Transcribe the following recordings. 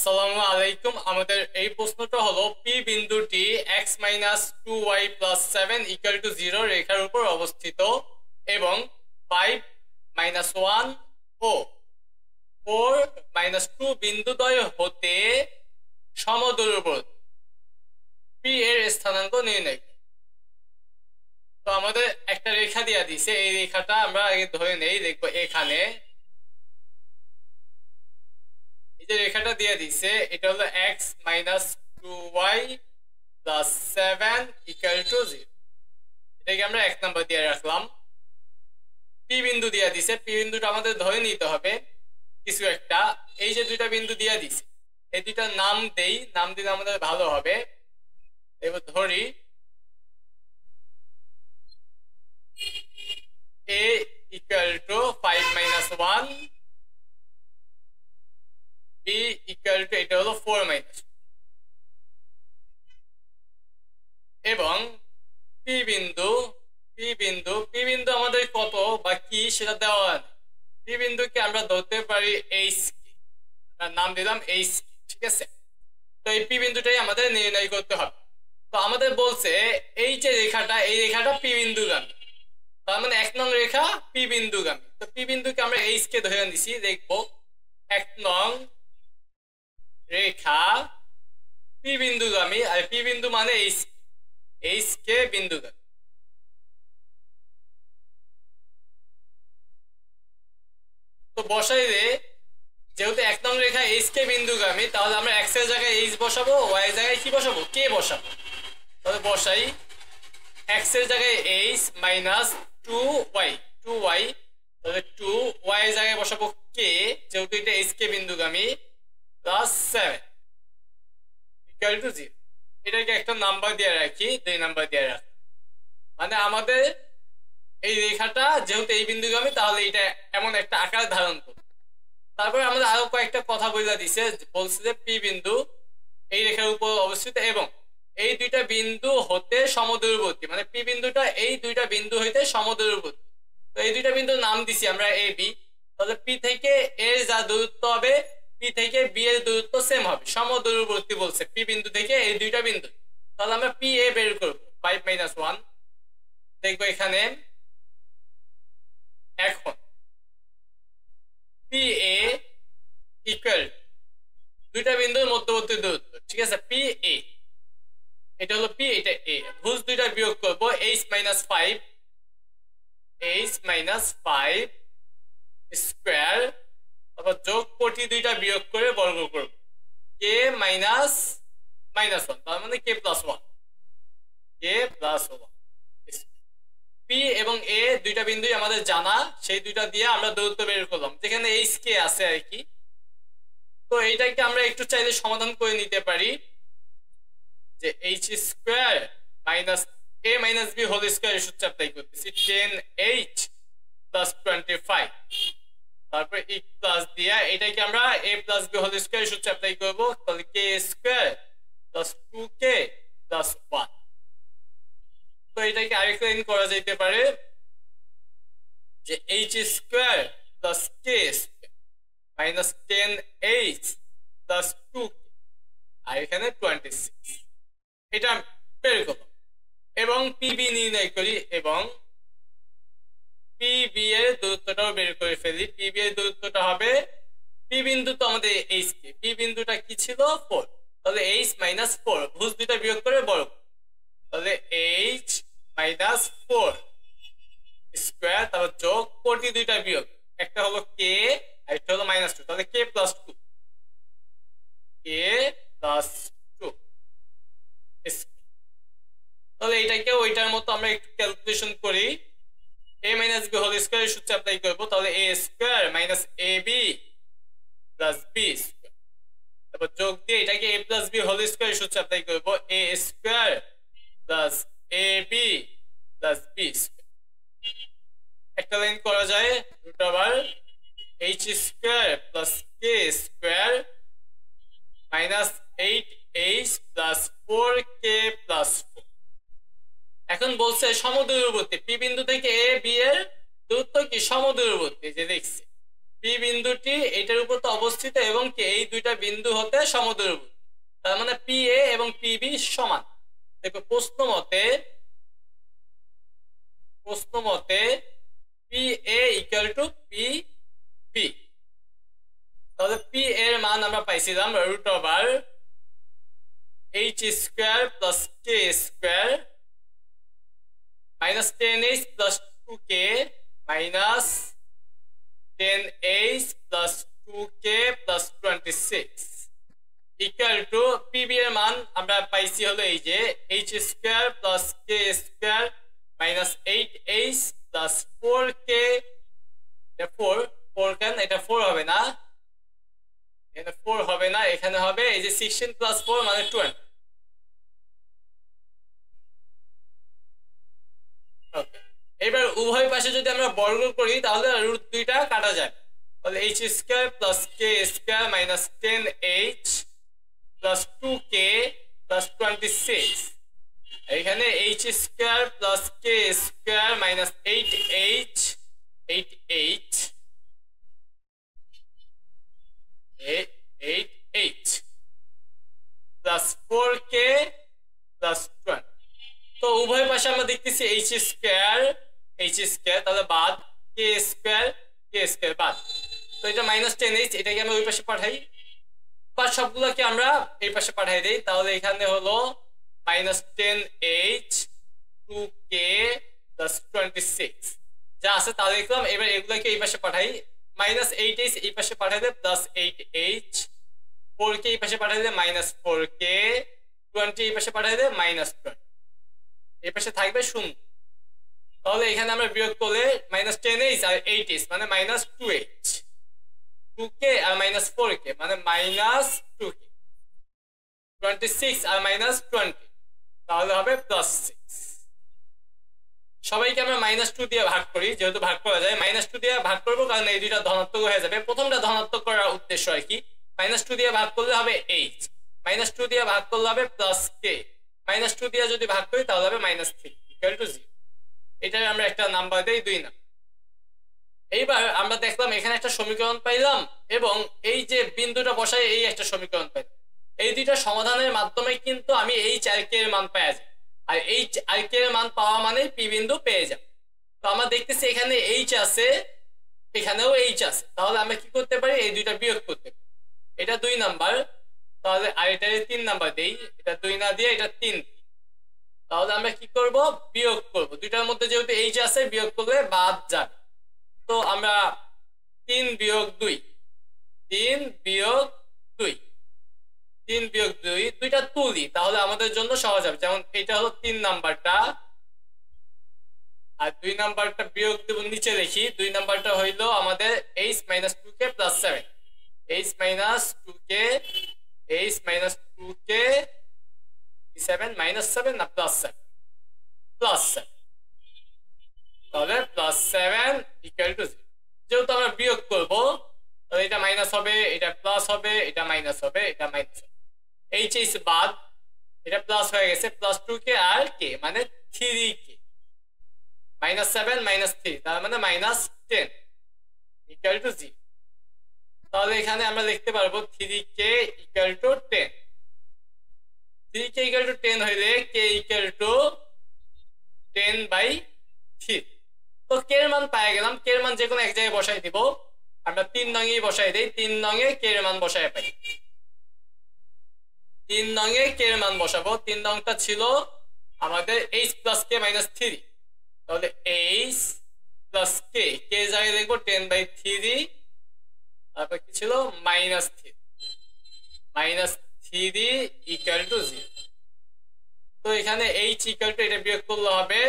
আসসালামু আলাইকুম। আমাদের এই প্রশ্নটা হলো পি বিন্দুটি x minus 2y plus 7 equal to 0 রেখার উপর অবস্থিত এবং 5 মাইনাস 1 ও 4 মাইনাস 2 বিন্দুদ্বয় হতে সমদূরবর্তী পি এর স্থানাঙ্ক নির্ণয় করো। তো আমাদের একটা রেখা দেয়া দিয়েছে, এই রেখাটা আমরা আগে ধরে নেই, দেখবো এখানে এই যে রেখাটা দিয়ে দিছে এটা হলো x minus 2y plus 7 equal to 0। এটাকে আমরা 1 নাম্বার দিয়ে রাখলাম। পি বিন্দু দিয়ে দিছে, পি বিন্দুটা আমাদের ধরে নিতে হবে কিছু একটা। এই যে দুইটা বিন্দু দিয়ে দিছে, এই দুইটার নাম দেই, নাম দিলে আমাদের ভালো হবে। এবার ধরি a equal to 5 minus 1, b equal to এটা হলো 4 মাইনাস, এবং পি বিন্দু আমাদের কত বা কি সেটা দেওয়া নেই। পি বিন্দুকে আমরা ধরতে পারি এইচ, নাম দিলাম এইচ, ঠিক আছে। তো এই পি বিন্দুটাই আমাদের নির্ণয় করতে হবে। তো আমাদের বলছে এই যে রেখাটা, এই রেখাটা পি বিন্দুগামী, তার মানে 1 নং রেখা পি বিন্দুগামী। তো পি বিন্দুকে আমরা এইচ কে ধরে নিছি, দেখবো 1 নং রেখা পি বিন্দুগামী, আর পি বিন্দু মানে এইচ কে বিন্দুগামী। তো বসাই রে, যেহেতু 1 নং রেখা এইচ কে বিন্দুগামী, তাহলে আমরা x এর জায়গায় এইচ বসাবো, y এর জায়গায় কি বসাবো, কে বসাবো। তাহলে বসাই x এর জায়গায় এইচ মাইনাস 2y, তাহলে 2y এর জায়গায় বসাবো কে, যেহেতু এটা এইচ কে বিন্দুগামী, প্লাস 7 ইকুয়াল টু 0। এটাকে একটা নাম্বার দিয়ে রাখি, 2 নাম্বার দিয়ে রাখি। মানে আমাদের এই রেখাটা যেহেতু এই বিন্দুগামী, তাহলে এটা এমন একটা আকার ধারণ করবে। তারপরে আমাদের আরো কয়েকটা কথা বলে দিছে, বলছে যে পি বিন্দু এই রেখার উপর অবস্থিত এবং এই দুইটা বিন্দু হতে সমদূরবর্তী, মানে পি বিন্দুটা এই দুইটা বিন্দু হইতে সমদূরবর্তী। তো এই দুইটা বিন্দুর নাম দিছি আমরা এ বি। তাহলে পি থেকে এর যা দূরত্ব হবে, পি থেকে বি এর দূরত্ব সেম হবে, সমদূরবর্তী বলছে পি বিন্দু থেকে এই দুইটা বিন্দু। তাহলে আমরা পি এ বের করবো 5 মাইনাস 1। দেখবো এখানে এখন পি এ ইকুয়াল দুইটা বিন্দুর মধ্যবর্তী দূরত্ব, ঠিক আছে, পি এ, এটা হলো পি, এটা এ। ভুজ দুইটা বিয়োগ করবো, এইচ মাইনাস 5 স্কোয়ার, তারপর যোগ কোটি দুইটা বিয়োগ করে বর্গ করবো, কে মাইনাস 1, তার মানে কে প্লাস 1, পি এবং এ দুইটা বিন্দুই আমাদের জানা, সেই দুইটা দিয়ে আমরা দূরত্ব বের করলাম, যেখানে এইচ কে আছে আর কি। তো এইটাকে আমরা একটু চাইলে সমাধান করে নিতে পারি, যে এইচ স্কোয়ার মাইনাস এ মাইনাস বি হোল স্কোয়ার সূত্র অ্যাপ্লাই করতেছি, 10h প্লাস 25, তারপর ই প্লাস দিয়া এটাকে আমরা এ প্লাস বি হোল স্কোয়ার সূত্র অ্যাপ্লাই করবো, তাহলে কে স্কোয়ার প্লাস 2k প্লাস 1। তো এটাকে আরেকটা লাইন করা যেতে পারে, যে H square plus K square minus 10h plus 2k, আর এখানে 26, এটা বের করব এবং পিবি নির্ণয় করি এবং পিবি এর দূরত্বটাও বের করে ফেলি। পিবি এর দূরত্বটা হবে, পি বিন্দু তো আমাদের এইচ কে, পি বিন্দুটা কি ছিল 4, তাহলে এইচ মাইনাস 4, ভুজ দুইটা বিয়োগ করে বর্গ, তাহলে এইচ মাইনাস 4 স্কোয়ার, তারপর যোগ কোটি দুইটা বিয়োগ, একটা হলো কে আর একটা হলো মাইনাস 2, তাহলে কে প্লাস 2, তাহলে এটাকে ওইটার মতো আমরা একটু ক্যালকুলেশন করি। a minus B whole square সূত্র অ্যাপ্লাই করব, তাহলে a square minus ab plus b square, তারপর যোগ দিয়ে এটাকে a plus b whole square সূত্র অ্যাপ্লাই করব, a square plus ab plus b square. একটা লাইন করা যায়, root over h square plus k square minus 8h plus 4k plus 4। এখন বলছে সমদূরবর্তী, পি বিন্দু থেকে এ বি এর দূরত্ব কি সমদূরবর্তী, যে দেখছি পি বিন্দুটি এটার উপর তো অবস্থিত এবং কি এই দুইটা বিন্দু হতে সমদূরবর্তী, তার মানে পি এ এবং পি বি সমান। দেখো প্রশ্ন মতে P A equal to P B. তাহলে পি এর মান আমরা পাইছিলাম root over H square plus K square minus 10h plus 2k minus 10h plus 2k plus 26 equal to PB এর মান আমরা পাইছি হলো এই যে H square plus K square minus 8h plus 4k, 4 কেন এটা 4 হবে না, এখানে 4 হবে না, এখানে হবে এই যে 16 প্লাস 4 মানে 20। ওকে, এবার উভয় পাশে যদি আমরা বর্গ করি তাহলে রুট দুইটা কাটা যায়, তাহলে H square plus K square minus 10h plus 2k plus 26, এখানে H square plus K square minus 8h plus 4k plus 20। তো উভয় পাশে আমরা দেখতেছি এইচ স্কোয়ার তাহলে বাদ, কে স্কোয়ার বাদ, তো এটা মাইনাস 10h, এটাকে আমরা ওই পাশে পাঠাই বা সবগুলোকে আমরা এই পাশে পাঠাই দেই, তাহলে এখানে হলো মাইনাস 10h 2k প্লাস 26 যা আছে তা দেখলাম। এবার এগুলোকে এই পাশে পাঠাই, মাইনাস 8h এই পাশে পাঠাইলে প্লাস 8h, 4k এই পাশে পাঠাইলে মাইনাস 4k, 20 এই পাশে পাঠাইলে মাইনাস 20, এই পাশে থাকবে 0। তাহলে এখানে আমরা বিয়োগ করলে মাইনাস 10h আর 8h মানে মাইনাস 2h, 2k আর মাইনাস 4k মানে মাইনাস 2k, 26 আর মাইনাস 20 তাহলে হবে প্লাস 6। সবাইকে আমরা মাইনাস 2 দিয়ে ভাগ করি, যেহেতু ভাগ করা যায় মাইনাস 2 দিয়ে ভাগ করবো কারণ এই দুইটা ধনাত্মক হয়ে যাবে। প্রথমটা ধনাত্মক করার উদ্দেশ্য হয় কি, মাইনাস 2 দিয়ে ভাগ করলে হবে h, মাইনাস 2 দিয়ে ভাগ করলে হবে প্লাস k, মাইনাস 2 দিয়ে যদি ভাগ করি তাহলে হবে মাইনাস 3 ইকুয়াল টু 0। এটাই আমরা একটা নাম্বার দেই 2 না। এইবার আমরা দেখলাম এখানে একটা সমীকরণ পাইলাম এবং এই যে বিন্দুটা বসাই এই একটা সমীকরণ পাইলাম, এই দুইটা সমাধানের মাধ্যমে কিন্তু আমি এই 4k এর মান পাওয়া যায়, আর এই 4k এর মান পাওয়া মানে পি বিন্দু পেয়ে যাব। তো আমরা দেখতেছি এখানে h আছে, এখানেও h আছে, তাহলে আমরা কি করতে পারি, এই দুইটা বিয়োগ করতে পারি। এটা 2 নাম্বার, তাহলে আর এটা 3 নাম্বার দেই, এটা 2 না দিয়ে এটা 3, তাহলে আমরা কি করব, বিয়োগ করব। দুইটার মধ্যে যেহেতু h আছে বিয়োগ করলে বাদ যাবে, তো আমরা 3 বিয়োগ 2 দুইটা তুলি তাহলে আমাদের জন্য সহজ হবে। যেমন এটা হলো 3 নাম্বারটা আর 2 নাম্বারটা বিয়োগ দেব নিচে দেখি, 2 নাম্বারটা হইলো আমাদের h - 2k + 7, h - 2k 7 -7 না +7 তাহলে +7 = 0। যেহেতু আমরা বিয়োগ করব তাহলে এটা মাইনাস হবে, এটা প্লাস হবে, এটা মাইনাস হবে, এটা মাইনাস হবে, h বাদ, এটা প্লাস হয়ে গেছে, প্লাস 2k আর k মানে 3k, -7 -3 তার মানে -10 = 0। তাহলে এখানে আমরা লিখতে পারবো 3k = 10, 3k = 10 হইলে k = 10/3। তো k এর মান পেয়ে গেলাম, k এর মান যে কোনো এক জায়গায় বসাই দিব, আমরা 3 নংয়ে বসাই দেই, 3 নংয়ে k এর মান বসায় পাই, 3 নংয়ে k এর মান বসাবো। 3 নংটা ছিল আমাদের h + k - 3, তাহলে h + k, k এর জায়গায় লিখব 10/3, তারপর কি ছিল -3 = 0। তো এখানে h = এটা বিয়োগ করলে হবে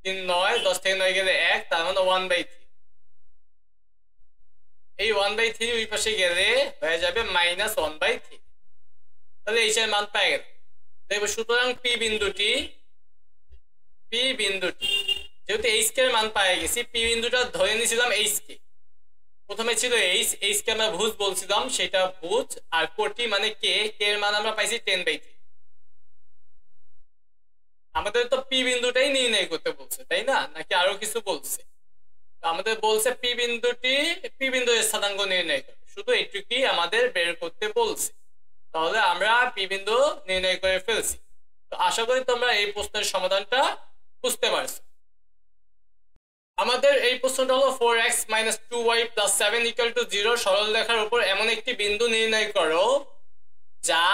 3 9, 10 থেকে 9 গেলে 1, তার মানে 1/3, এই 1/3 ওই পাশে গেলে হয়ে যাবে -1/3, তাহলে h এর মান পেয়ে গেল। দেখো সুতরাং p বিন্দুটি যেহেতু h কে এর মান পেয়ে গেছি, p বিন্দুটা ধরে নিয়েছিলাম h কে, প্রথমে ছিল h কে আমরা ভুজ বলছিলাম, সেটা ভুজ, আর কোটি মানে k এর মান আমরা পাইছি 10/3। আমাদের তো p বিন্দুটাই নির্ণয় করতে বলছে, তাই না, নাকি আরো কিছু বলছে? আমাদের বলছে পি বিন্দুর স্থানাঙ্ক নির্ণয় করে, শুধু এইটুকুই আমাদের বের করতে বলছে। তাহলে আমরা পি বিন্দু নির্ণয় করে ফেলছি। তো আশা করি তোমরা এই প্রশ্নের সমাধানটা বুঝতে পারছো। আমাদের এই প্রশ্নটা হলো 4x - 2y + 7 = 0 সরল রেখার উপর এমন একটি বিন্দু নির্ণয় করো যা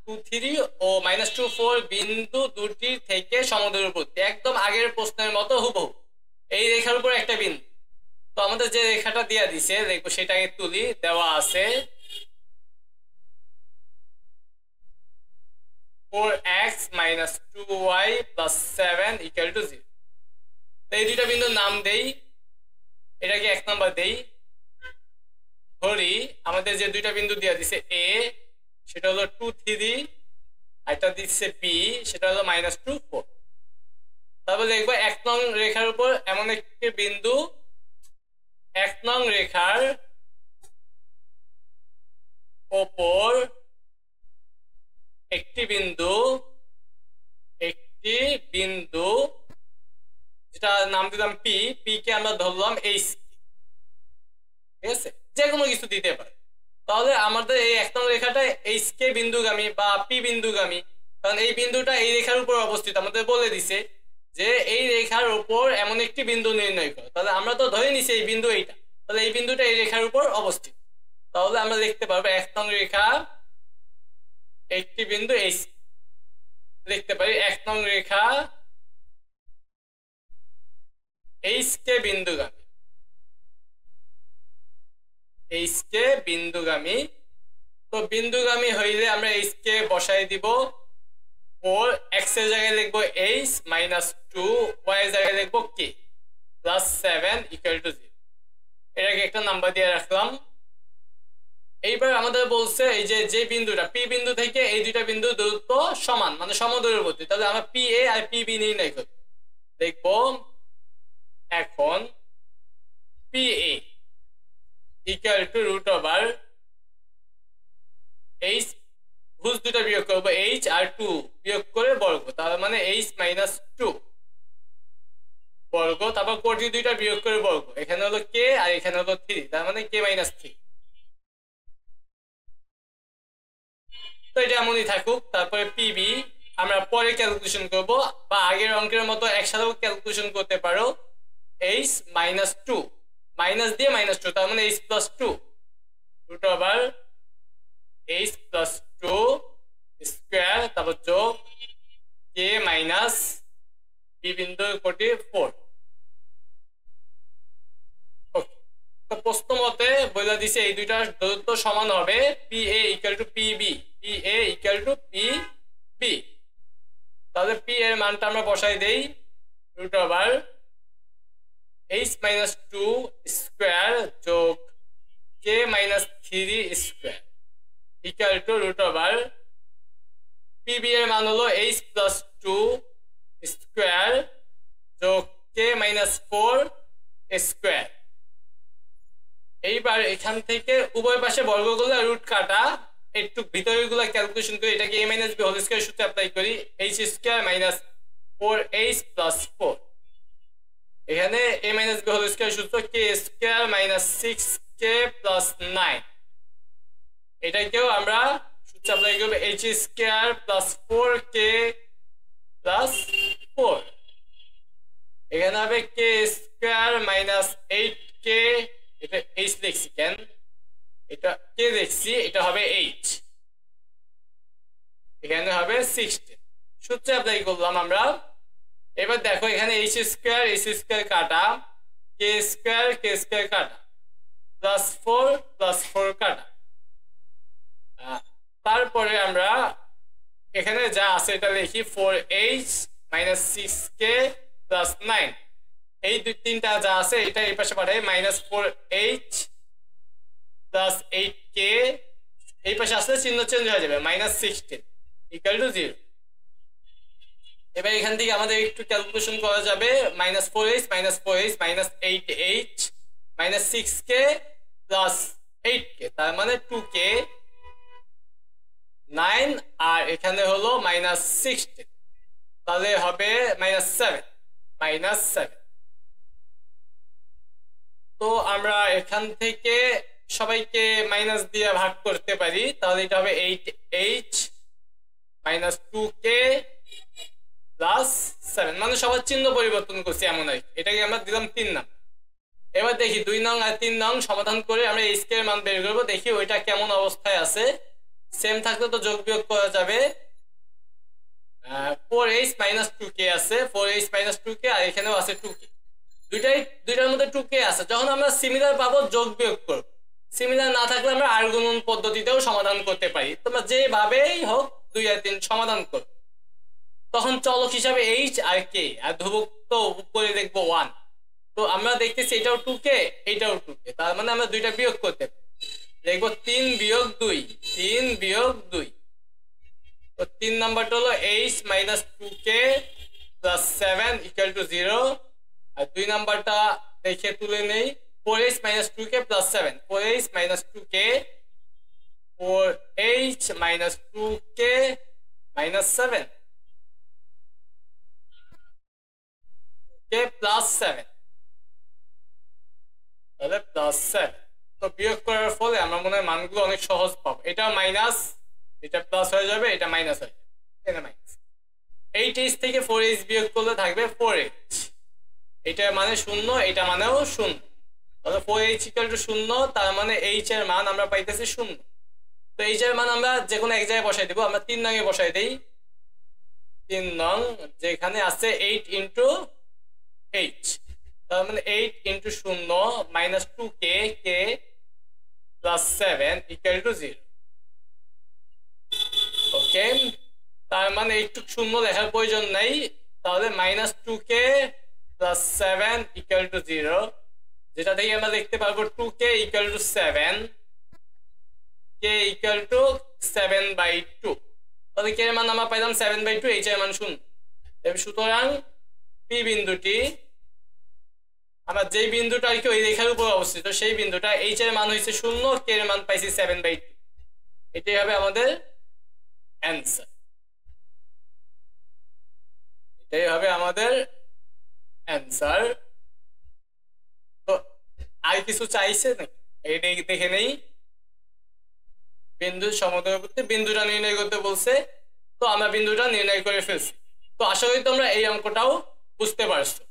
2, 3 ও -2, 4 বিন্দু দুটি থেকে সমদূরবর্তী। একদম আগের প্রশ্নের মতো হুবহু এই রেখার উপর একটা বিন্দু। তো আমাদের যে রেখাটা দিয়ে দিছে দেখবো সেটাকে তুলি। দেওয়া আছে 4x - 2y + 7 = 0। এই দুইটা বিন্দুর নাম দেই, এটাকে 1 নাম্বার দেই। ধরি আমাদের যে দুইটা বিন্দু দিয়ে দিছে a সেটা হলো 2, 3, আর এটা দিচ্ছে b সেটা হলো -2, 4। তারপর দেখবো 1 নং রেখার উপর এমন একটি বিন্দু, 1 নং রেখার ওপর একটি বিন্দু যেটা নাম দিলাম পি কে আমরা ধরলাম এইচ, ঠিক আছে, যে কোনো কিছু দিতে পারে। তাহলে আমাদের এই 1 নং রেখাটা এইচ কে বিন্দুগামী বা পি বিন্দুগামী, কারণ এই বিন্দুটা এই রেখার উপর অবস্থিত। আমাদের বলে দিছে যে এই রেখার উপর এমন একটি বিন্দু নির্ণয় করো। তাহলে আমরা তো ধরে নিছি এই বিন্দু এইটা, তাহলে এই বিন্দুটা এই রেখার উপর অবস্থিত। তাহলে আমরা লিখতে পারবো 1 নং রেখা একটি বিন্দু এইচ, লিখতে পারি 1 নং রেখা এইচ কে বিন্দুগামী। তো বিন্দুগামী হইলে আমরা এইচ কে বসাই দিব 4, x এর জায়গায় লিখবো h - 2, y এর জায়গায় লিখবো k + 7 = 0। এটাকে একটা নাম্বার দিয়ে রাখলাম। এইবার আমাদের বলছে এই যে বিন্দুটা পি বিন্দু থেকে এই দুইটা বিন্দু দূরত্ব সমান, মানে সমদূরবর্তী। তাহলে আমরা পি এ আর পি বি নির্ণয় করি। দেখবো এখন পি এ = √h, ভুজ দুটা বিয়োগ করবো h আর 2 বিয়োগ করে বর্গ, তার মানে h - 2 বর্গ, তারপর কোটি দুইটা বিয়োগ করে বর্গ। এখানে হলো k আর এখানে হলো 3, তার মানে k - 3। তো এটা এমনই থাকুক। তারপরে পিবি আমরা পরে ক্যালকুলেশন করব, বা আগের অঙ্কের মতো একসাথেও ক্যালকুলেশন করতে পারো। h - 2 মাইনাস দিয়ে -2, তার মানে h + 2 h + 2 স্কয়ার, তারপর যোগ k - p বিন্দু কোটি 4। ওকে, তো প্রশ্ন মতে বলে দিছে এই দুইটা দূরত্ব সমান হবে PA = PB, PA = PB। তাহলে P এর মানটা আমরা বসাই দেই h - 2 স্কয়ার যোগ k - 3 স্কয়ার = PB এর মান হলো h + 2 স্কয়ার যোগ k - 4 স্কয়ার। এইবার এখান থেকে উভয় পাশে বর্গ করলে রুট কাটা, একটু ভিতরের গুলা ক্যালকুলেশন করি। এটাকে a - b হোল স্কয়ার সূত্রে অ্যাপ্লাই করি। h স্কয়ার - 4h + 4, এখানে a - b হোল স্কয়ার সূত্র k স্কয়ার - 6k + 9। এটাকেও আমরা সূত্র অ্যাপ্লাই করব h স্কয়ার + 4k + 4, এখানে হবে k স্কয়ার - 8k, এটা h লিখছি কেন, এটা k লিখছি, এটা হবে h, এখানে হবে 16। সূত্র অ্যাপ্লাই করলাম আমরা। এবার দেখো এখানে h স্কয়ার কাটা, k স্কয়ার কাটা, +4 +4 কাটা। তারপরে আমরা এখানে যা আছে এটা লিখি 4h - 6k + 9। এই তিনটা যা আছে এটা এই পাশে পাঠাই, -4h + 8k, এই পাশে আসলে চিহ্ন চেঞ্জ হয়ে যাবে, -16 = 0। এবার এখান থেকে আমাদের একটু ক্যালকুলেশন করা যাবে। -4h -8h -6k + 8k, তার মানে 2k 9, আর এখানে হলো -16, তাহলে হবে -7। তো আমরা এখান থেকে সবাইকে মাইনাস দিয়ে ভাগ করতে পারি, তাহলে এটা হবে 8h মাইনাস 2k প্লাস 7, মানে সবার চিহ্ন পরিবর্তন করছি এমন আর কি। এটাকে আমরা দিলাম 3 নং। এবার দেখি 2 নং আর 3 নং সমাধান করে আমরা এইচ কে এর মান বের করবো, দেখি ওইটা কেমন অবস্থায় আছে। সেম থাকলে তো যোগ বিয়োগ করা যাবে। 4h মাইনাস 2k আছে, 4h মাইনাস 2k, আর এখানেও আছে 2k, দুইটার মধ্যে 2k আছে। যখন আমরা সিমিলার পাবো যোগ বিয়োগ করব, সিমিলার না থাকলে আমরা আর গুণন পদ্ধতিতেও সমাধান করতে পারি। তোমরা যেভাবেই হোক 2 আর 3 সমাধান করো। তখন চলক হিসাবে h আর k, আর ধ্রুবক তো উপরে দেখবো 1। তো আমরা দেখতেছি এটাও 2k, এটাও 2k, তার মানে আমরা দুইটা বিয়োগ করতে পারি। দেখবো 3 বিয়োগ 2, 3 বিয়োগ 2। তো 3 নাম্বারটা হলো h minus 2k plus 7 equal to 0। আর 2 নাম্বারটা দেখে তুলে নেই, 4h minus 2k plus 7, 4h minus 2k, 4h minus 2k minus 7 k plus 7, তাহলে প্লাস 7। তো বিয়োগ করার ফলে আমরা মনে হয় মানগুলো অনেক সহজ পাবো। এটা মাইনাস, এটা প্লাস হয়ে যাবে, এটা মাইনাস হয়ে যাবে, এটা মাইনাস। 8h থেকে 4h বিয়োগ করলে থাকবে 4h, এটা মানে 0, এটা মানেও 0, তাহলে 4h ইকুয়াল টু 0, তার মানে h এর মান আমরা পাইতেছি 0। তো h এর মান আমরা যে কোনো এক জায়গায় বসাই দেব। আমরা 3 নং এ বসাই দেই, 3 নং যেখানে আছে 8 ইন্টু h, তার মানে 8 into 0 minus 2k, k plus 7 equal to 0। ওকে, তার মানে একটু শূন্য লেখার প্রয়োজন নাই, তাহলে minus 2k plus 7 equal to 0, যেটা থেকে আমরা দেখতে পারবো 2k equal to 7, k equal to 7/2। তাহলে k এর মান আমরা পাইলাম 7/2, h এর মান 0। সুতরাং p বিন্দুটি, আমরা যেই বিন্দুটা আর কি ওই রেখার উপর অবস্থিত, সেই বিন্দুটা h এর মান হয়েছে 0, k এর মান পাইছি 7/2। এটাই হবে আমাদের অ্যান্সার, এটাই হবে আমাদের অ্যান্সার। তো আর কিছু চাইছে নাকি এটা দেখে নেই। বিন্দু সমদ্বিখণ্ডক বিন্দুটা নির্ণয় করতে বলছে, তো আমরা বিন্দুটা নির্ণয় করে ফেলছি। তো আশা করি তোমরা এই অঙ্কটাও বুঝতে পারছো।